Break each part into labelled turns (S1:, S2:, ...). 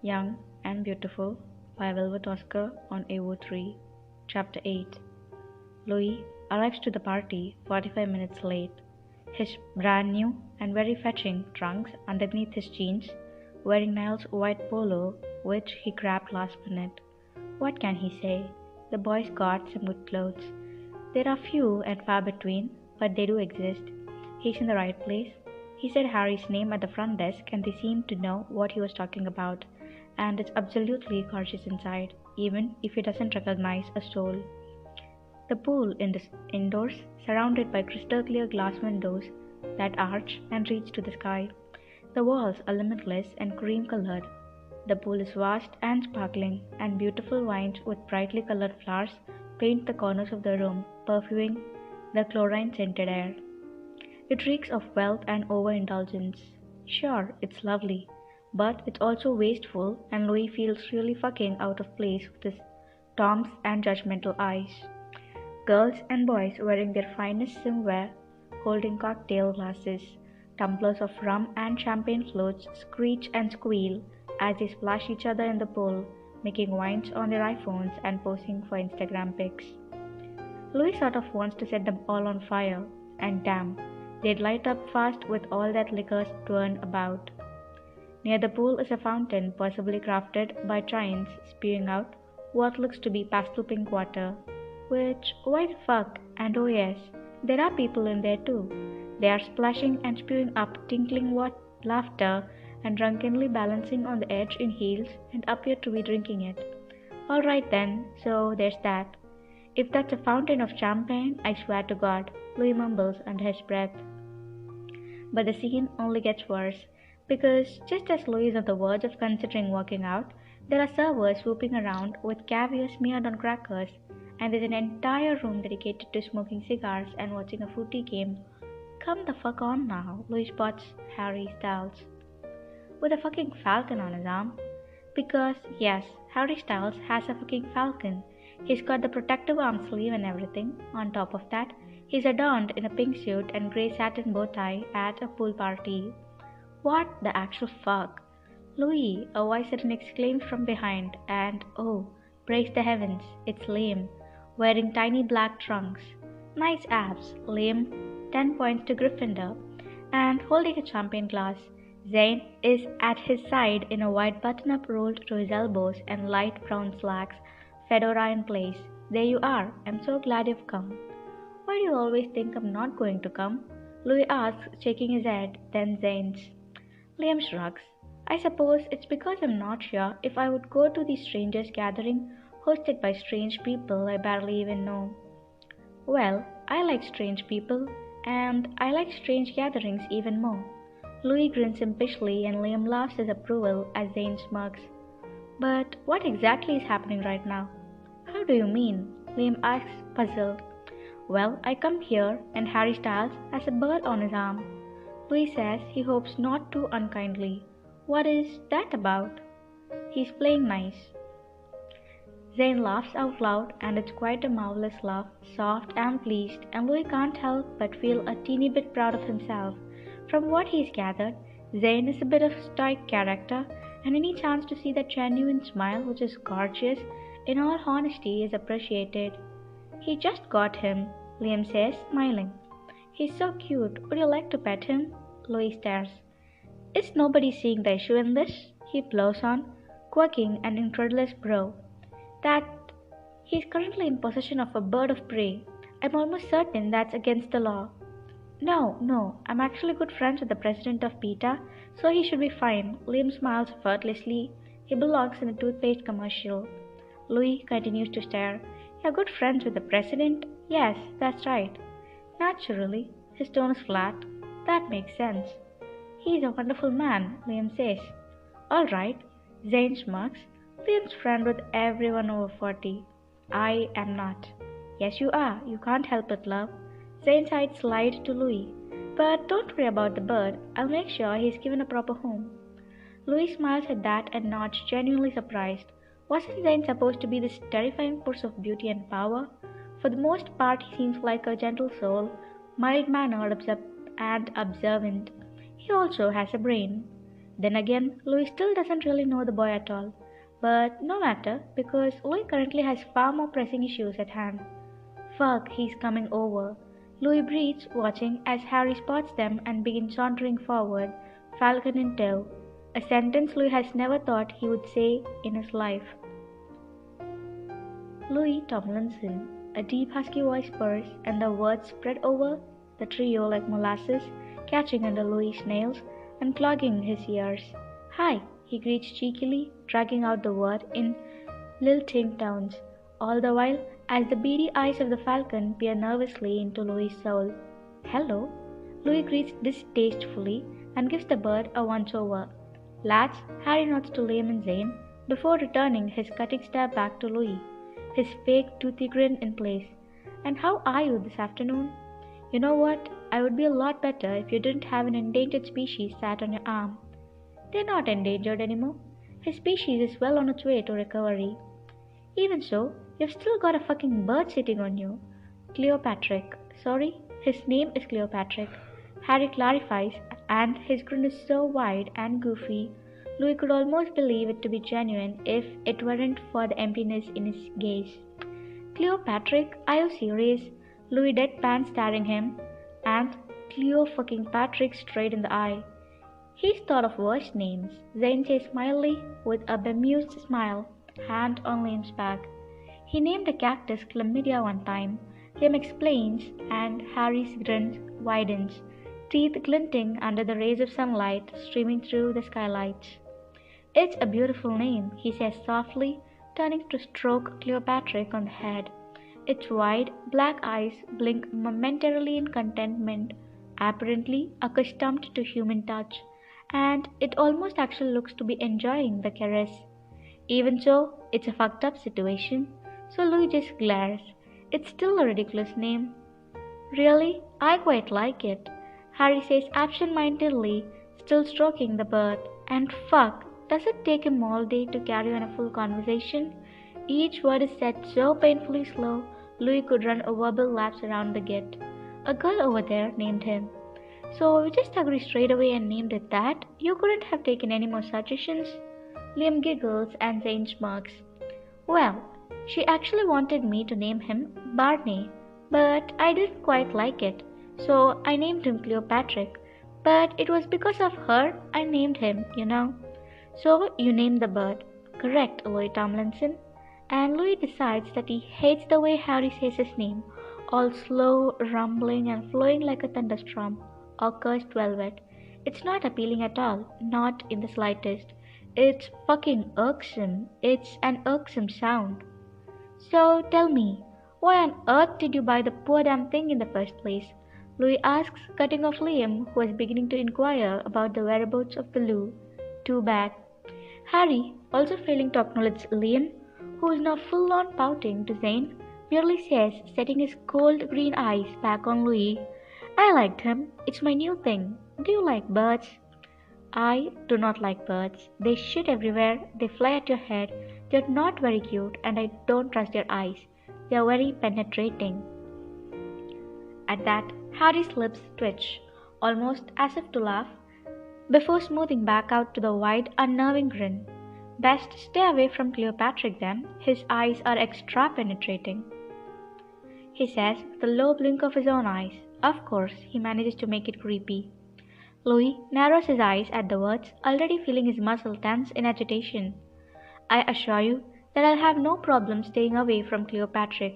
S1: Young and Beautiful by Velvetoscar on AO3, Chapter 8. Louis arrives to the party 45 minutes late, his brand new and very fetching trunks underneath his jeans, wearing Niall's white polo, which he grabbed last minute. What can he say? The boy's got some good clothes. There are few and far between, but they do exist. He's in the right place. He said Harry's name at the front desk and they seemed to know what he was talking about, and it's absolutely gorgeous inside, even if he doesn't recognize a soul. The pool indoors, surrounded by crystal clear glass windows that arch and reach to the sky. The walls are limitless and cream colored. The pool is vast and sparkling, and beautiful vines with brightly colored flowers paint the corners of the room, perfuming the chlorine-scented air. It reeks of wealth and overindulgence. Sure, it's lovely, but it's also wasteful, and Louis feels really fucking out of place with his tongs and judgmental eyes. Girls and boys wearing their finest swimwear, holding cocktail glasses, tumblers of rum and champagne floats screech and squeal as they splash each other in the pool, making wines on their iPhones and posing for Instagram pics. Louis sort of wants to set them all on fire, and damn, they'd light up fast with all that liquor strewn about. Near the pool is a fountain possibly crafted by giants spewing out what looks to be pastel pink water. Which, why the fuck? And oh yes, there are people in there too. They are splashing and spewing up tinkling laughter and drunkenly balancing on the edge in heels and appear to be drinking it. Alright then, so there's that. If that's a fountain of champagne, I swear to God, Louis mumbles under his breath. But the scene only gets worse, because just as Louis is on the verge of considering walking out, there are servers swooping around with caviar smeared on crackers, and there's an entire room dedicated to smoking cigars and watching a footy game. Come the fuck on now, Louis spots Harry Styles with a fucking falcon on his arm. Because, yes, Harry Styles has a fucking falcon. He's got the protective arm sleeve and everything. On top of that, he's adorned in a pink suit and grey satin bow tie at a pool party. What the actual fuck? Louis, a voice suddenly exclaims from behind, and oh, praise the heavens, it's Liam, wearing tiny black trunks. Nice abs, Liam. 10 points to Gryffindor. And holding a champagne glass, Zane is at his side in a white button-up rolled to his elbows and light brown slacks, fedora in place. There you are. I'm so glad you've come. Why do you always think I'm not going to come? Louis asks, shaking his head, then Zane's. Liam shrugs. I suppose it's because I'm not sure if I would go to the strangers' gathering hosted by strange people I barely even know. Well, I like strange people, and I like strange gatherings even more. Louis grins impishly and Liam laughs his approval as Zane smirks. But what exactly is happening right now? How do you mean? Liam asks, puzzled. Well, I come here and Harry Styles has a bird on his arm. Louis says he hopes not too unkindly. What is that about? He's playing nice. Zane laughs out loud, and it's quite a marvelous laugh, soft and pleased, and Louis can't help but feel a teeny bit proud of himself. From what he's gathered, Zane is a bit of a stoic character, and any chance to see that genuine smile, which is gorgeous, in all honesty, is appreciated. He just got him, Liam says, smiling. He's so cute. Would you like to pet him? Louis stares. Is nobody seeing the issue in this? He blows on, quirking an incredulous brow. That he's currently in possession of a bird of prey. I'm almost certain that's against the law. No, I'm actually good friends with the president of PETA, so he should be fine. Liam smiles effortlessly. He belongs in a toothpaste commercial. Louis continues to stare. You're good friends with the president? Yes, that's right. Naturally. His tone is flat. That makes sense. He's a wonderful man, Liam says. All right. Zane smirks. Liam's friend with everyone over 40. I am not. Yes, you are. You can't help it, love. Zane's eyes slide to Louis. But don't worry about the bird. I'll make sure he's given a proper home. Louis smiles at that and nods, genuinely surprised. Wasn't Zane supposed to be this terrifying force of beauty and power? For the most part, he seems like a gentle soul, mild-mannered and observant. He also has a brain. Then again, Louis still doesn't really know the boy at all. But no matter, because Louis currently has far more pressing issues at hand. Fuck, he's coming over. Louis breathes, watching as Harry spots them and begins sauntering forward, falcon in tow. A sentence Louis has never thought he would say in his life. Louis Tomlinson. A deep husky voice purrs, and the words spread over the trio like molasses, catching under Louis's nails and clogging his ears. Hi, he greets cheekily, dragging out the word in lilting tones, all the while as the beady eyes of the falcon peer nervously into Louis's soul. Hello, Louis greets distastefully and gives the bird a once-over. Lads, Harry nods to Liam and Zane before returning his cutting stare back to Louis, his fake toothy grin in place. And how are you this afternoon? You know what? I would be a lot better if you didn't have an endangered species sat on your arm. They're not endangered anymore. His species is well on its way to recovery. Even so, you've still got a fucking bird sitting on you. Cleopatra. Sorry, his name is Cleopatra. Harry clarifies, and his grin is so wide and goofy, Louis could almost believe it to be genuine if it weren't for the emptiness in his gaze. Cleopatra, are you serious? Louis deadpan staring him, and Cleo fucking Patrick straight in the eye. He's thought of worse names, Zane says mildly, with a bemused smile, hand on Liam's back. He named a cactus Chlamydia one time, Liam explains, and Harry's grin widens, teeth glinting under the rays of sunlight streaming through the skylights. It's a beautiful name, he says softly, turning to stroke Cleopatra on the head. Its wide, black eyes blink momentarily in contentment, apparently accustomed to human touch, and it almost actually looks to be enjoying the caress. Even so, it's a fucked up situation, so Louis just glares. It's still a ridiculous name. Really, I quite like it, Harry says absent-mindedly, still stroking the bird. And fuck, does it take him all day to carry on a full conversation? Each word is said so painfully slow, Louis could run a verbal laps around the git. A girl over there named him. So we just agreed straight away and named it that? You couldn't have taken any more suggestions? Liam giggles and Zane smirks. Well, she actually wanted me to name him Barney, but I didn't quite like it, so I named him Cleopatra. But it was because of her I named him, you know. So you named the bird. Correct, Louis Tomlinson. And Louis decides that he hates the way Harry says his name, all slow, rumbling, and flowing like a thunderstorm, or cursed velvet. It's not appealing at all, not in the slightest. It's fucking irksome. It's an irksome sound. So tell me, why on earth did you buy the poor damn thing in the first place? Louis asks, cutting off Liam, who is beginning to inquire about the whereabouts of Baloo. Too bad. Harry, also failing to acknowledge Liam, who is now full-on pouting to Zane, merely says, setting his cold green eyes back on Louis, I liked him. It's my new thing. Do you like birds? I do not like birds. They shit everywhere, they fly at your head, they're not very cute, and I don't trust their eyes. They're very penetrating. At that, Harry's lips twitch, almost as if to laugh, before smoothing back out to the wide, unnerving grin. Best stay away from Cleopatra then, his eyes are extra penetrating. He says with a low blink of his own eyes. Of course, he manages to make it creepy. Louis narrows his eyes at the words, already feeling his muscle tense in agitation. I assure you that I'll have no problem staying away from Cleopatra,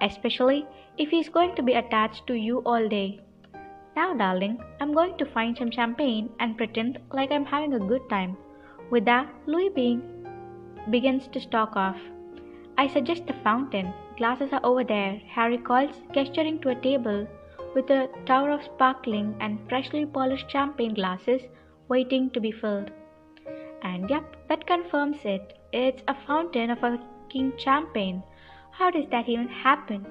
S1: especially if he's going to be attached to you all day. Now, darling, I'm going to find some champagne and pretend like I'm having a good time. With that, Louis begins to stalk off. I suggest the fountain. Glasses are over there, Harry calls, gesturing to a table with a tower of sparkling and freshly polished champagne glasses waiting to be filled. And yep, that confirms it. It's a fountain of fucking champagne. How does that even happen?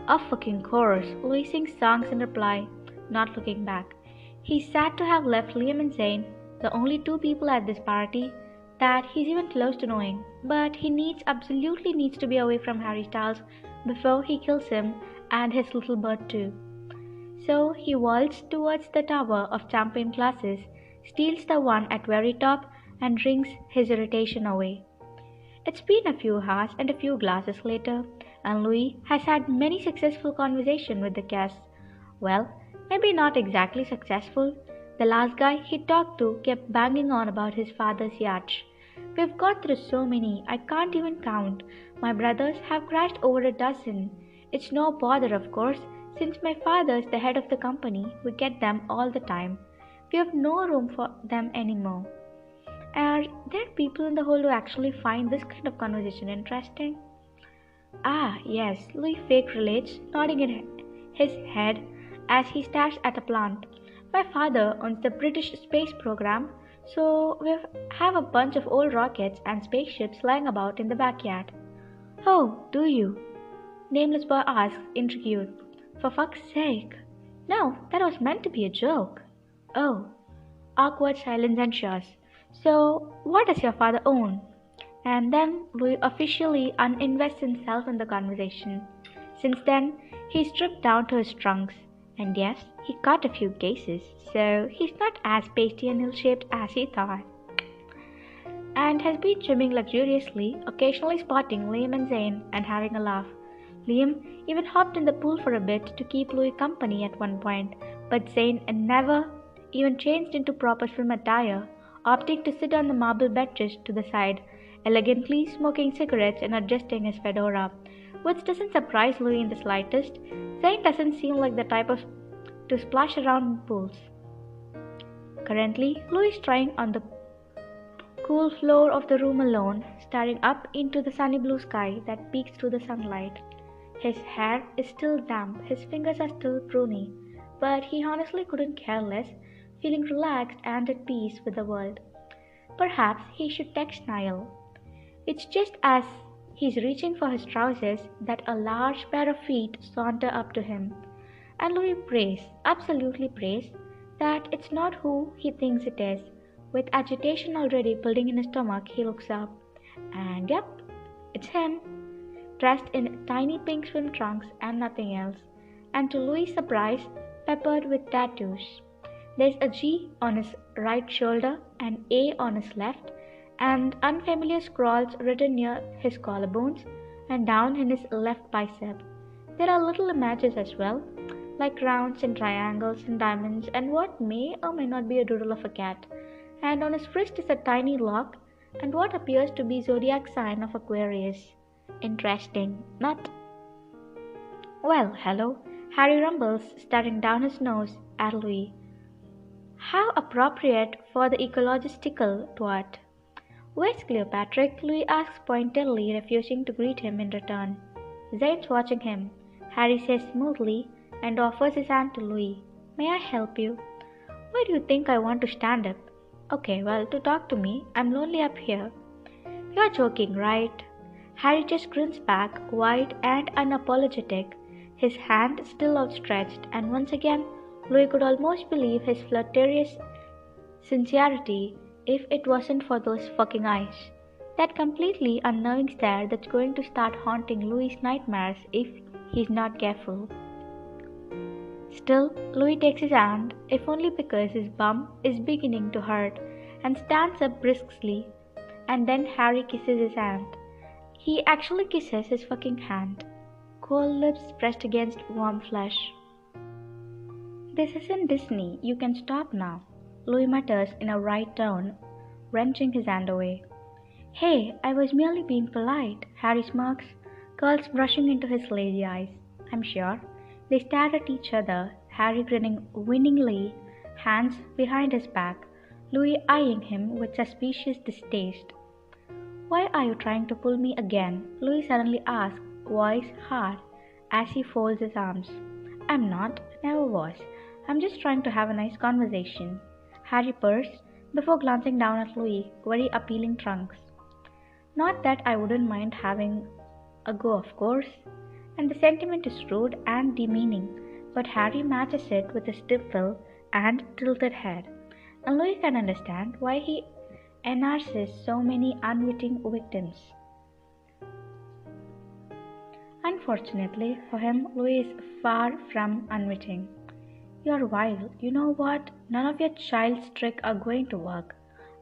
S1: Of fucking course, Louis sings songs in reply, not looking back. He's sad to have left Liam and Zane, the only two people at this party that he's even close to knowing, but he absolutely needs to be away from Harry Styles before he kills him and his little bird too. So he waltzed towards the tower of champagne glasses, steals the one at very top, and drinks his irritation away. It's been a few hours and a few glasses later, and Louis has had many successful conversations with the guests. Well, maybe not exactly successful. The last guy he talked to kept banging on about his father's yacht. We've gone through so many, I can't even count. My brothers have crashed over a dozen. It's no bother, of course, since my father's the head of the company, we get them all the time. We have no room for them anymore. Are there people in the hall who actually find this kind of conversation interesting? Ah, yes, Louis Fake relates, nodding his head as he stares at a plant. My father owns the British space program, so we have a bunch of old rockets and spaceships lying about in the backyard. Oh, do you? Nameless boy asks, intrigued. For fuck's sake. No, that was meant to be a joke. Oh. Awkward silence ensures. So, what does your father own? And then Louis officially uninvests himself in the conversation. Since then, he's stripped down to his trunks. And yes, he caught a few cases, so he's not as pasty and ill-shaped as he thought. And has been swimming luxuriously, occasionally spotting Liam and Zane and having a laugh. Liam even hopped in the pool for a bit to keep Louis company at one point, but Zane never even changed into proper swim attire, opting to sit on the marble benches to the side, elegantly smoking cigarettes and adjusting his fedora, which doesn't surprise Louis in the slightest. Zane doesn't seem like the type to splash around in pools. Currently, Louis is trying on the cool floor of the room alone, staring up into the sunny blue sky that peeks through the sunlight. His hair is still damp, his fingers are still pruny, but he honestly couldn't care less, feeling relaxed and at peace with the world. Perhaps he should text Niall. It's just as he's reaching for his trousers that a large pair of feet saunter up to him, and Louis prays, absolutely prays, that it's not who he thinks it is. With agitation already building in his stomach, he looks up, and yep, it's him, dressed in tiny pink swim trunks and nothing else, and to Louis' surprise, peppered with tattoos. There's a G on his right shoulder, an A on his left, and unfamiliar scrawls written near his collarbones and down in his left bicep. There are little images as well, like rounds and triangles and diamonds and what may or may not be a doodle of a cat. And on his wrist is a tiny lock and what appears to be zodiac sign of Aquarius. Interesting, not? Well, hello, Harry rumbles, staring down his nose at Louis. How appropriate for the ecologistical twat. Where's Cleopatra? Louis asks pointedly, refusing to greet him in return. Zane's watching him. Harry says smoothly and offers his hand to Louis. May I help you? Why do you think I want to stand up? Okay, well, to talk to me, I'm lonely up here. You're joking, right? Harry just grins back, wide and unapologetic, his hand still outstretched, and once again Louis could almost believe his flirtatious sincerity if it wasn't for those fucking eyes. That completely unnerving stare that's going to start haunting Louis' nightmares if he's not careful. Still, Louis takes his hand, if only because his bum is beginning to hurt, and stands up briskly, and then Harry kisses his hand. He actually kisses his fucking hand. Cold lips pressed against warm flesh. This isn't Disney, you can stop now, Louis mutters in a right tone, wrenching his hand away. Hey, I was merely being polite, Harry smirks, curls brushing into his lazy eyes. I'm sure. They stare at each other, Harry grinning winningly, hands behind his back, Louis eyeing him with suspicious distaste. Why are you trying to pull me again? Louis suddenly asks, voice hard, as he folds his arms. I'm not, never was. I'm just trying to have a nice conversation. Harry purrs, before glancing down at Louis' very appealing trunks. Not that I wouldn't mind having a go, of course. And the sentiment is rude and demeaning, but Harry matches it with a stifle and tilted head, and Louis can understand why he enarses so many unwitting victims. Unfortunately for him, Louis is far from unwitting. You're wild, you know what? none of your child's tricks are going to work.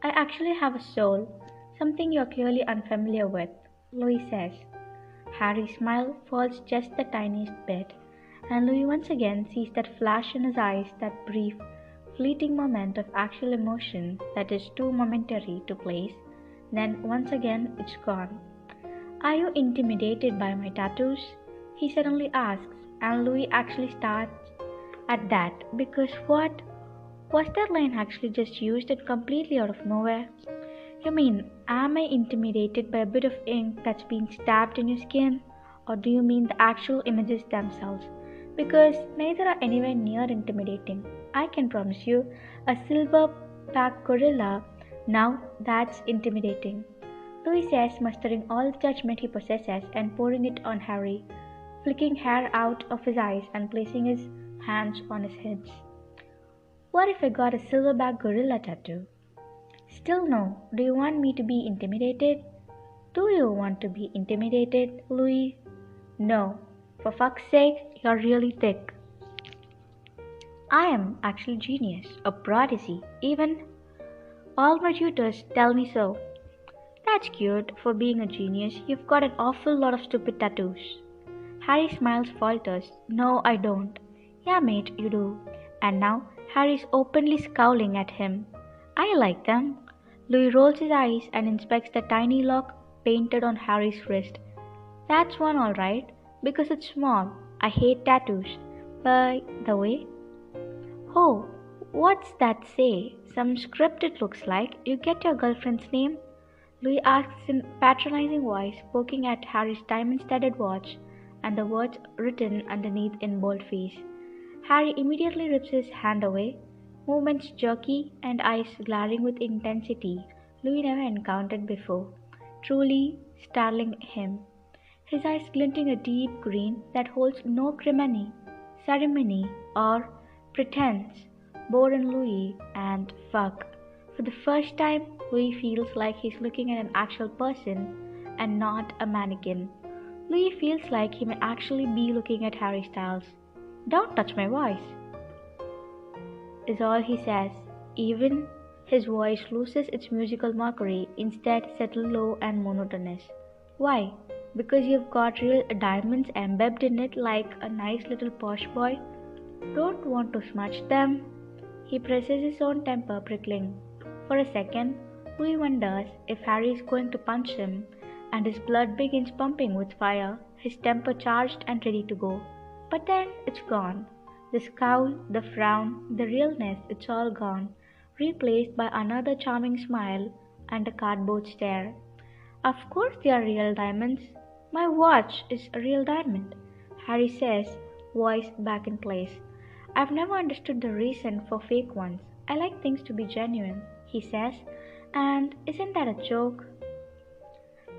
S1: I actually have a soul, something you're clearly unfamiliar with, Louis says. Harry's smile falls just the tiniest bit, and Louis once again sees that flash in his eyes, that brief, fleeting moment of actual emotion that is too momentary to place, then once again it's gone. Are you intimidated by my tattoos? He suddenly asks, and Louis actually starts at that because what? Was that line actually just used it completely out of nowhere? You mean, am I intimidated by a bit of ink that's been stabbed in your skin? Or do you mean the actual images themselves? Because neither are anywhere near intimidating. I can promise you, a silverback gorilla, now that's intimidating. Louis says, mustering all the judgment he possesses and pouring it on Harry, flicking hair out of his eyes and placing his hands on his hips. What if I got a silverback gorilla tattoo? Still no. Do you want me to be intimidated? Do you want to be intimidated, Louis? No. For fuck's sake, you're really thick. I am actually genius, a prodigy, even all my tutors tell me so. That's cute. For being a genius, you've got an awful lot of stupid tattoos. Harry smiles, falters. No, I don't. Yeah, mate, you do. And now Harry's openly scowling at him. I like them. Louis rolls his eyes and inspects the tiny lock painted on Harry's wrist. That's one all right, because it's small. I hate tattoos. By the way. Oh, what's that say? Some script it looks like. You get your girlfriend's name? Louis asks in patronizing voice, poking at Harry's diamond-studded watch and the words written underneath in boldface. Harry immediately rips his hand away, movements jerky and eyes glaring with intensity Louis never encountered before, truly startling him. His eyes glinting a deep green that holds no ceremony, or pretense, bore in Louis, and fuck. For the first time, Louis feels like he's looking at an actual person and not a mannequin. Louis feels like he may actually be looking at Harry Styles. Don't touch my voice, is all he says. Even his voice loses its musical mockery, instead settled low and monotonous. Why? Because you've got real diamonds embedded in it like a nice little posh boy? Don't want to smudge them? He presses his own temper, prickling. For a second, Louis wonders if Harry is going to punch him, and his blood begins pumping with fire, his temper charged and ready to go. But then it's gone. The scowl, the frown, the realness, it's all gone, replaced by another charming smile and a cardboard stare. Of course they are real diamonds. My watch is a real diamond, Harry says, voice back in place. I've never understood the reason for fake ones. I like things to be genuine, he says, and isn't that a joke?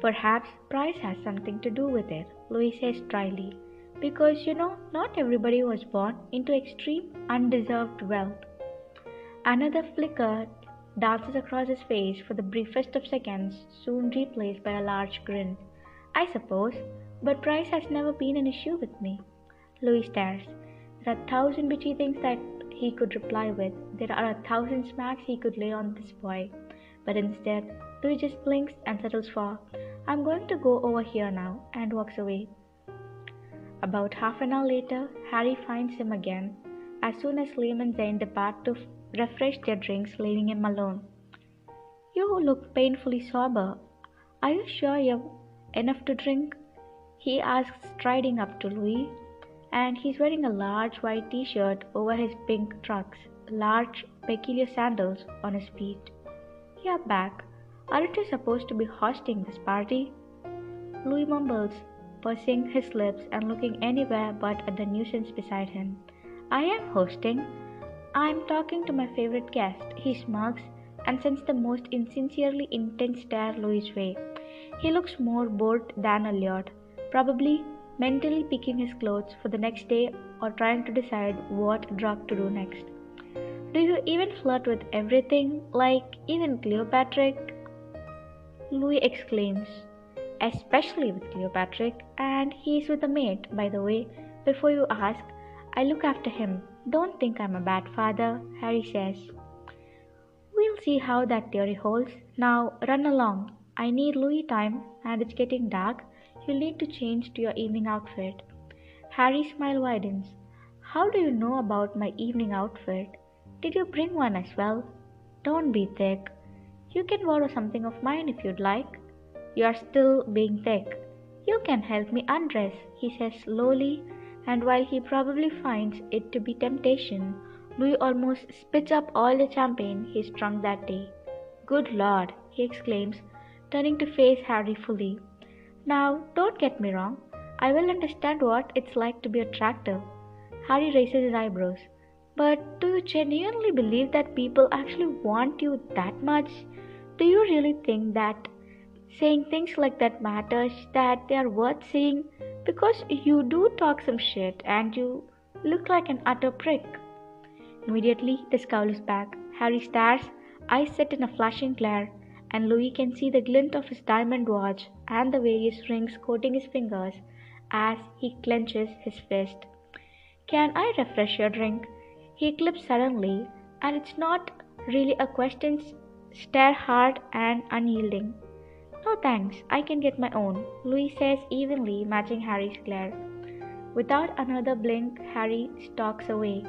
S1: Perhaps price has something to do with it, Louis says dryly, because not everybody was born into extreme, undeserved wealth. Another flicker dances across his face for the briefest of seconds, soon replaced by a large grin. I suppose, but price has never been an issue with me. Louis stares. There are 1,000 bitchy things that he could reply with. There are 1,000 smacks he could lay on this boy. But instead, Louis just blinks and settles for, I'm going to go over here now, and walks away. About half an hour later, Harry finds him again, as soon as Liam and Zane depart to refresh their drinks, leaving him alone. You look painfully sober. Are you sure you've enough to drink? He asks, striding up to Louis, and he's wearing a large white t-shirt over his pink trunks, large peculiar sandals on his feet. You're back. Aren't you supposed to be hosting this party? Louis mumbles, pursing his lips and looking anywhere but at the nuisance beside him. I am hosting. I'm talking to my favorite guest. He smirks and sends the most insincerely intense stare Louis' way. He looks more bored than allured, probably mentally picking his clothes for the next day or trying to decide what drug to do next. Do you even flirt with everything, like even Cleopatra? Louis exclaims. Especially with Cleopatra, and he's with a mate, by the way. Before you ask, I look after him. Don't think I'm a bad father, Harry says. We'll see how that theory holds. Now run along. I need Louis time, and it's getting dark. You'll need to change to your evening outfit. Harry's smile widens. How do you know about my evening outfit? Did you bring one as well? Don't be thick. You can borrow something of mine if you'd like. You are still being thick. You can help me undress, he says slowly, and while he probably finds it to be temptation, Louis almost spits up all the champagne he's drunk that day. Good Lord, he exclaims, turning to face Harry fully. Now, don't get me wrong. I will understand what it's like to be attractive. Harry raises his eyebrows. But do you genuinely believe that people actually want you that much? Do you really think that saying things like that matters, that they are worth saying? Because you do talk some shit and you look like an utter prick. Immediately, the scowl is back. Harry stares, eyes set in a flashing glare, and Louis can see the glint of his diamond watch and the various rings coating his fingers as he clenches his fist. Can I refresh your drink? He clips suddenly, and it's not really a question. Stare hard and unyielding. No thanks, I can get my own, Louis says evenly, matching Harry's glare. Without another blink, Harry stalks away.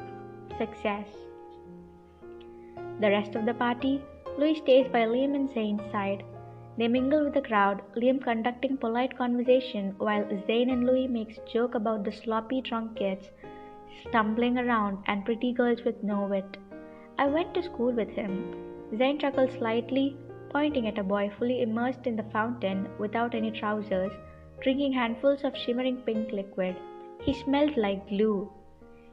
S1: Success. The rest of the party, Louis stays by Liam and Zane's side. They mingle with the crowd, Liam conducting polite conversation while Zane and Louis makes joke about the sloppy drunk kids stumbling around and pretty girls with no wit. I went to school with him. Zane chuckles slightly, pointing at a boy fully immersed in the fountain without any trousers, drinking handfuls of shimmering pink liquid. He smelled like glue.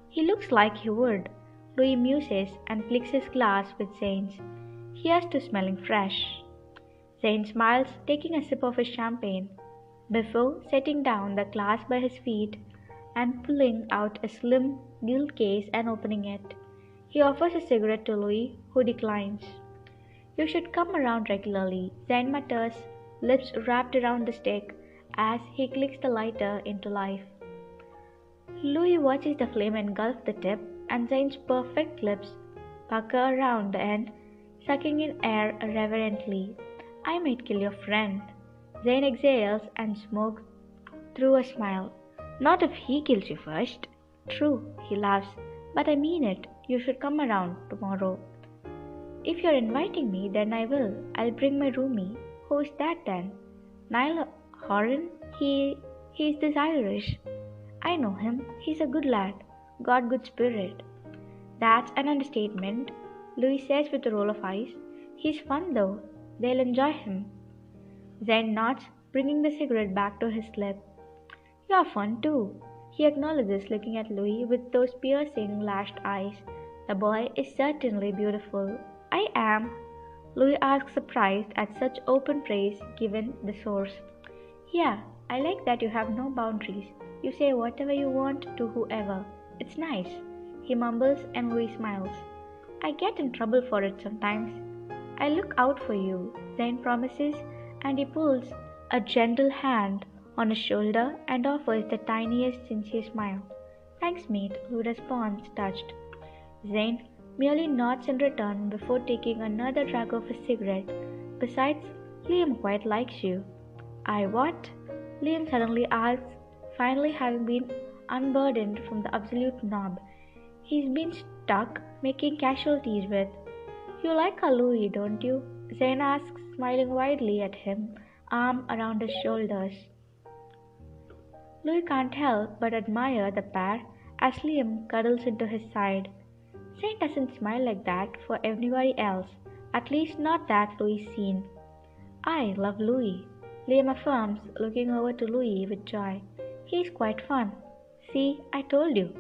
S1: He looks like he would. Louis muses and clicks his glass with Zane's. Here's to smelling fresh. Zane smiles, taking a sip of his champagne, before setting down the glass by his feet and pulling out a slim gilt case and opening it. He offers a cigarette to Louis, who declines. You should come around regularly, Zane mutters, lips wrapped around the stick as he clicks the lighter into life. Louis watches the flame engulf the tip, and Zane's perfect lips pucker around the end, sucking in air reverently. I might kill your friend. Zane exhales and smokes through a smile. Not if he kills you first. True, he laughs, but I mean it. You should come around tomorrow. If you're inviting me, then I will. I'll bring my roomie. Who's that then? Niall Horan? He's this Irish. I know him. He's a good lad. Got good spirit. That's an understatement, Louis says with a roll of eyes. He's fun though. They'll enjoy him. Zane nods, bringing the cigarette back to his lip. You're fun too, he acknowledges, looking at Louis with those piercing lashed eyes. The boy is certainly beautiful. I am, Louis asks, surprised at such open praise given the source. Yeah, I like that you have no boundaries. You say whatever you want to whoever. It's nice, he mumbles, and Louis smiles. I get in trouble for it sometimes. I look out for you, Zane promises, and he pulls a gentle hand on his shoulder and offers the tiniest sincere smile. Thanks, mate, Louis responds, touched. Zane merely nods in return before taking another drag of his cigarette. Besides, Liam quite likes you. I what? Liam suddenly asks, finally having been unburdened from the absolute knob he's been stuck making casualties with. You like a Louis, don't you? Zane asks, smiling widely at him, arm around his shoulders. Louis can't help but admire the pair as Liam cuddles into his side. Zane doesn't smile like that for everybody else, at least not that Louis seen. I love Louis, Liam affirms, looking over to Louis with joy. He's quite fun. See, I told you.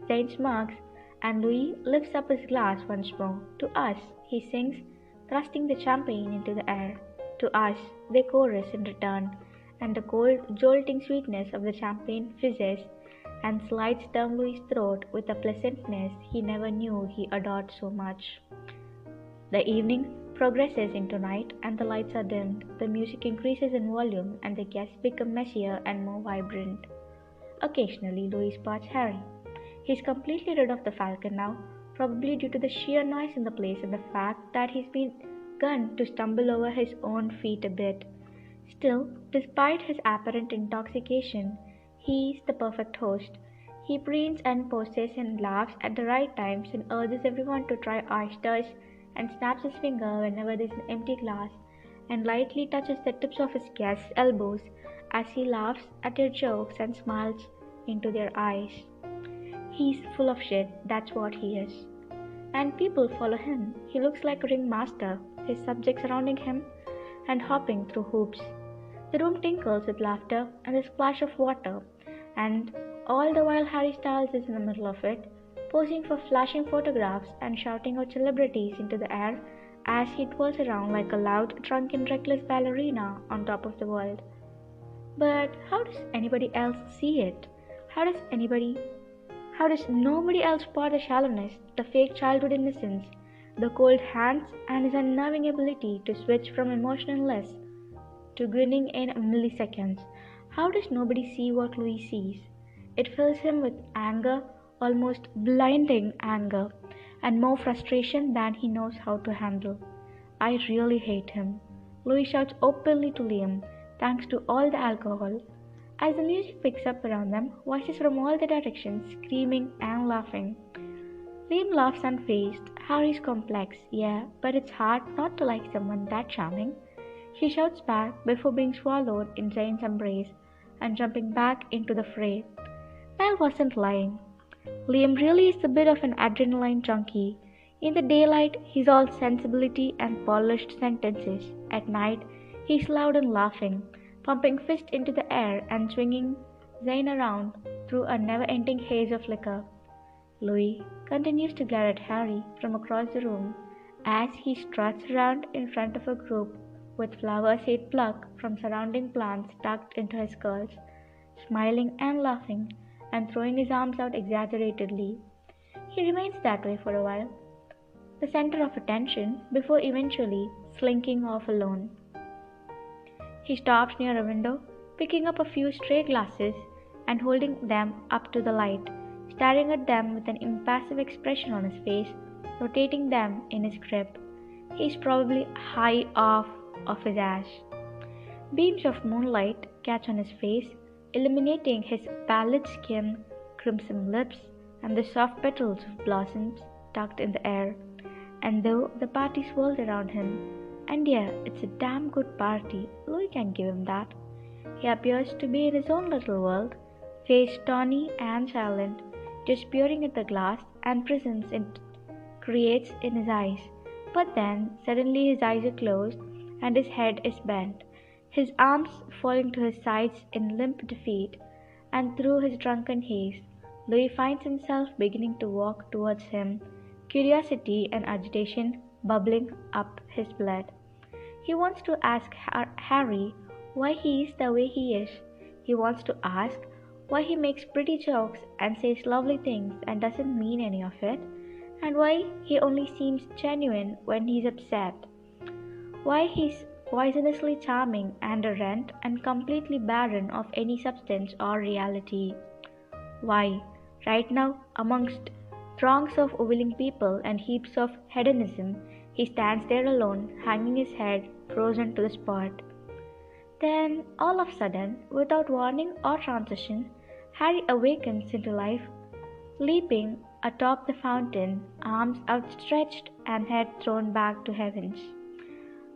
S1: Zane smirks, and Louis lifts up his glass once more. To us, he sings, thrusting the champagne into the air. To us, they chorus in return, and the cold, jolting sweetness of the champagne fizzes and slides down Louis' throat with a pleasantness he never knew he adored so much. The evening progresses into night, and the lights are dimmed. The music increases in volume, and the guests become messier and more vibrant. Occasionally, Louis spots Harry. He's completely rid of the falcon now, probably due to the sheer noise in the place and the fact that he's begun to stumble over his own feet a bit. Still, despite his apparent intoxication, he's the perfect host. He preens and poses and laughs at the right times and urges everyone to try oysters and snaps his finger whenever there's an empty glass and lightly touches the tips of his guests' elbows as he laughs at their jokes and smiles into their eyes. He's full of shit, that's what he is. And people follow him. He looks like a ringmaster, his subjects surrounding him and hopping through hoops. The room tinkles with laughter and the splash of water, and all the while Harry Styles is in the middle of it, posing for flashing photographs and shouting out celebrities into the air as he twirls around like a loud, drunken, reckless ballerina on top of the world. But how does anybody else see it? How does nobody else spot the shallowness, the fake childhood innocence, the cold hands, and his unnerving ability to switch from emotionless to grinning in milliseconds? How does nobody see what Louis sees? It fills him with anger, almost blinding anger, and more frustration than he knows how to handle. I really hate him. Louis shouts openly to Liam, thanks to all the alcohol. As the music picks up around them, voices from all the directions, screaming and laughing. Liam laughs unfazed. Harry's complex, yeah, but it's hard not to like someone that charming. He shouts back before being swallowed in Zane's embrace and jumping back into the fray. Niall wasn't lying. Liam really is a bit of an adrenaline junkie. In the daylight, he's all sensibility and polished sentences. At night, he's loud and laughing, pumping fist into the air and swinging Zane around through a never-ending haze of liquor. Louis continues to glare at Harry from across the room as he struts around in front of a group with flowers he'd pluck from surrounding plants tucked into his curls, smiling and laughing and throwing his arms out exaggeratedly. He remains that way for a while, the center of attention, before eventually slinking off alone. He stops near a window, picking up a few stray glasses and holding them up to the light, staring at them with an impassive expression on his face, rotating them in his grip. He's probably high off of his ash. Beams of moonlight catch on his face, illuminating his pallid skin, crimson lips, and the soft petals of blossoms tucked in the air. And though the party swirls around him, and yeah, it's a damn good party, Louis can give him that. He appears to be in his own little world, face tawny and silent, just peering at the glass and presence it creates in his eyes. But then, suddenly his eyes are closed and his head is bent, his arms falling to his sides in limp defeat, and through his drunken haze, Louis finds himself beginning to walk towards him, curiosity and agitation bubbling up his blood. He wants to ask Harry why he is the way he is. He wants to ask why he makes pretty jokes and says lovely things and doesn't mean any of it, and why he only seems genuine when he's upset. Why he's poisonously charming and a rent and completely barren of any substance or reality. Why, right now, amongst throngs of willing people and heaps of hedonism, he stands there alone, hanging his head, frozen to the spot. Then, all of a sudden, without warning or transition, Harry awakens into life, leaping atop the fountain, arms outstretched and head thrown back to heavens.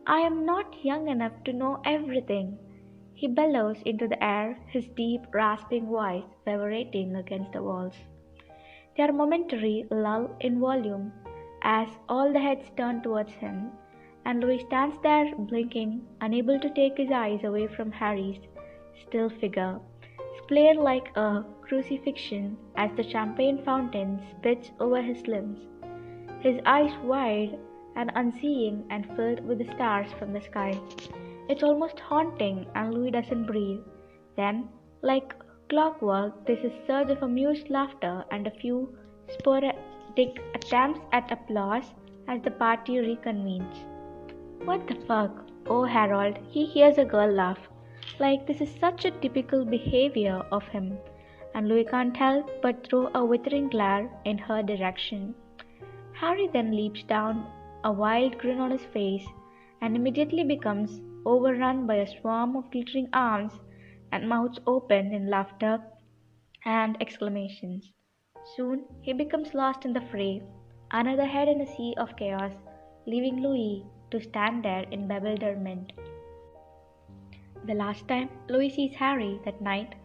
S1: I am not young enough to know everything, he bellows into the air, his deep, rasping voice vibrating against the walls. There momentary lull in volume as all the heads turn towards him, and Louis stands there blinking, unable to take his eyes away from Harry's still figure, splayed like a crucifixion as the champagne fountain spits over his limbs, his eyes wide and unseeing and filled with the stars from the sky. It's almost haunting, and Louis doesn't breathe. Then, like clockwork, there's a surge of amused laughter and a few sporadic attempts at applause as the party reconvenes. What the fuck? Oh, Harold, he hears a girl laugh. Like, this is such a typical behavior of him. and Louis can't help but throw a withering glare in her direction. Harry then leaps down, a wild grin on his face, and immediately becomes overrun by a swarm of glittering arms and mouths open in laughter and exclamations. Soon he becomes lost in the fray, another head in a sea of chaos, leaving Louis to stand there in bewilderment. The last time Louis sees Harry that night,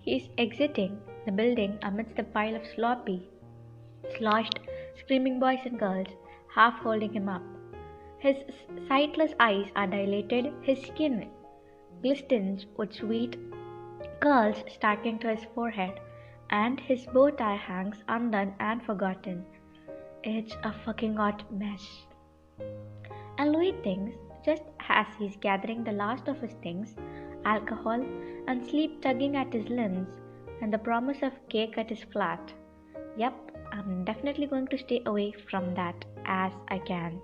S1: he is exiting the building amidst a pile of sloppy, sloshed, screaming boys and girls, half holding him up. His sightless eyes are dilated, his skin glistens with sweat curls stacking to his forehead, and his bow tie hangs undone and forgotten. It's a fucking hot mess. And Louis thinks, just as he's gathering the last of his things, alcohol and sleep tugging at his limbs, and the promise of cake at his flat. Yep, I'm definitely going to stay away from that as I can.